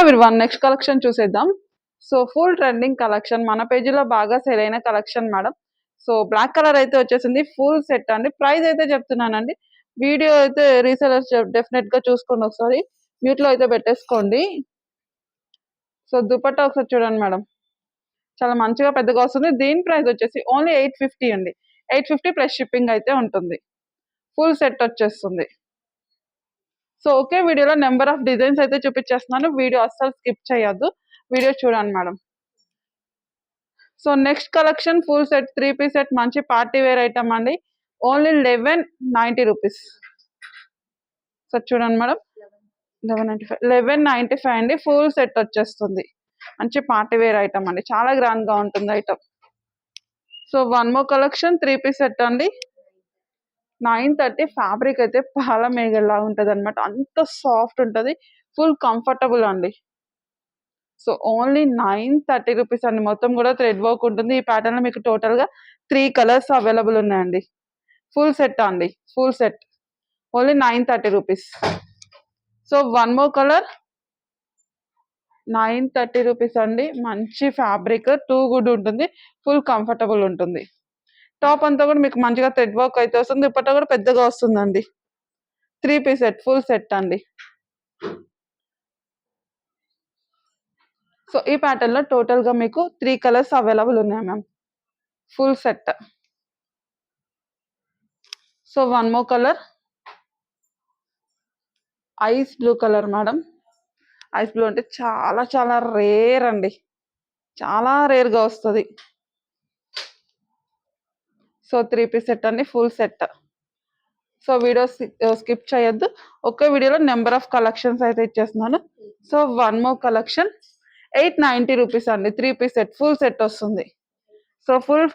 Everyone next collection చూసేద్దాం. So full trending collection మన పేజీలో బాగా సేల్ అయిన collection madam. So black colour అయితే వచ్చేసింది, ఫుల్ సెట్ అండి. ప్రైస్ అయితే చెప్తున్నానండి, వీడియో అయితే రీసెలర్స్ డెఫినెట్ గా చూసుకోండి, ఒకసారి మ్యూట్ లో అయితే పెట్టేసుకోండి. సో దుపట్టా ఒకసారి చూడండి మేడం, చాలా మంచిగా పెద్దగా వస్తుంది. దీని ప్రైస్ వచ్చేసి ఓన్లీ 850 అండి. 850 ప్లస్ షిప్పింగ్ అయితే ఉంటుంది. ఫుల్ సెట్ వచ్చేస్తుంది. సో ఒకే వీడియోలో నెంబర్ ఆఫ్ డిజైన్స్ అయితే చూపించేస్తున్నాను, వీడియో అస్సలు స్కిప్ చేయొద్దు, వీడియో చూడండి madam. So next collection full set 3 piece set, మంచి పార్టీ వేర్ ఐటమ్ అండి. Only 1190 rupees. సో చూడండి మేడం, 1195 అండి. ఫుల్ సెట్ వచ్చేస్తుంది, మంచి పార్టీ వేర్ ఐటమ్ అండి, చాలా గ్రాండ్ గా ఉంటుంది item. So one more collection 3 piece set అండి. 930. ఫ్యాబ్రిక్ అయితే పాల మేఘల్లా ఉంటుంది అనమాట, అంత సాఫ్ట్ ఉంటుంది, ఫుల్ కంఫర్టబుల్ అండి. సో ఓన్లీ 930 రూపీస్ అండి. మొత్తం కూడా థ్రెడ్ వర్క్ ఉంటుంది. ఈ ప్యాటర్న్ లో మీకు టోటల్ గా 3 కలర్స్ అవైలబుల్ ఉన్నాయండి. ఫుల్ సెట్ అండి, full set only 930 rupees. So one more colour 930 rupees అండి. మంచి ఫ్యాబ్రిక్, టూ గుడ్ ఉంటుంది, ఫుల్ కంఫర్టబుల్ ఉంటుంది. టాప్ అంతా కూడా మీకు మంచిగా థ్రెడ్ వర్క్ అయితే వస్తుంది, దుపట్టా కూడా పెద్దగా వస్తుందండి. 3 పీస్ సెట్, ఫుల్ సెట్ అండి. సో ఈ ప్యాటర్న్ లో టోటల్ గా మీకు 3 కలర్స్ అవైలబుల్ ఉన్నాయి ma'am, full set. So one more colour ice blue colour madam. Ice blue అంటే చాలా చాలా రేర్ అండి, చాలా రేర్ గా వస్తుంది. సో 3 పీస్ సెట్ అండి, full set. So video skip చేయొద్దు, ఒకే వీడియోలో నెంబర్ ఆఫ్ కలెక్షన్స్ అయితే ఇచ్చేస్తున్నాను. So one more collection 890 rupees అండి. 3 పీస్ సెట్, ఫుల్ సెట్ వస్తుంది. సో ఫుల్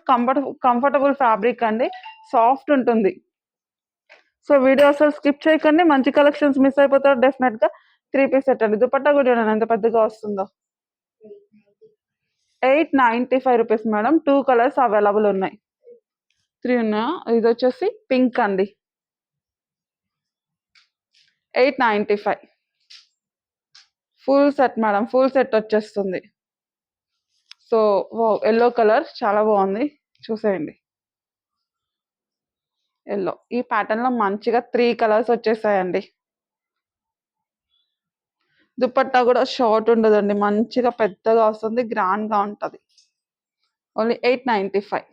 కంఫర్టబుల్ ఫ్యాబ్రిక్ అండి, సాఫ్ట్ ఉంటుంది. సో వీడియో అసలు స్కిప్ చేయకండి, మంచి కలెక్షన్స్ మిస్ అయిపోతారు డెఫినెట్ గా. 3 పీస్ సెట్ అండి, దుపట్టా కూడా చూడండి ఎంత పెద్దగా వస్తుందో. 895 రూపీస్ మేడం. 2 కలర్స్ అవైలబుల్ ఉన్నాయి, 3 ఉన్నాయా. ఇది వచ్చేసి పింక్ అండి, 895. Full set madam, full set వచ్చేస్తుంది. సో ఎల్లో కలర్ చాలా బాగుంది, చూసేయండి. ఎల్లో, ఈ ప్యాటర్న్ లో మంచిగా 3 కలర్స్ వచ్చేసాయండి. దుపట్టా కూడా షార్ట్ ఉండదండి, మంచిగా పెద్దగా వస్తుంది, గ్రాండ్ గా ఉంటుంది. ఓన్లీ 895.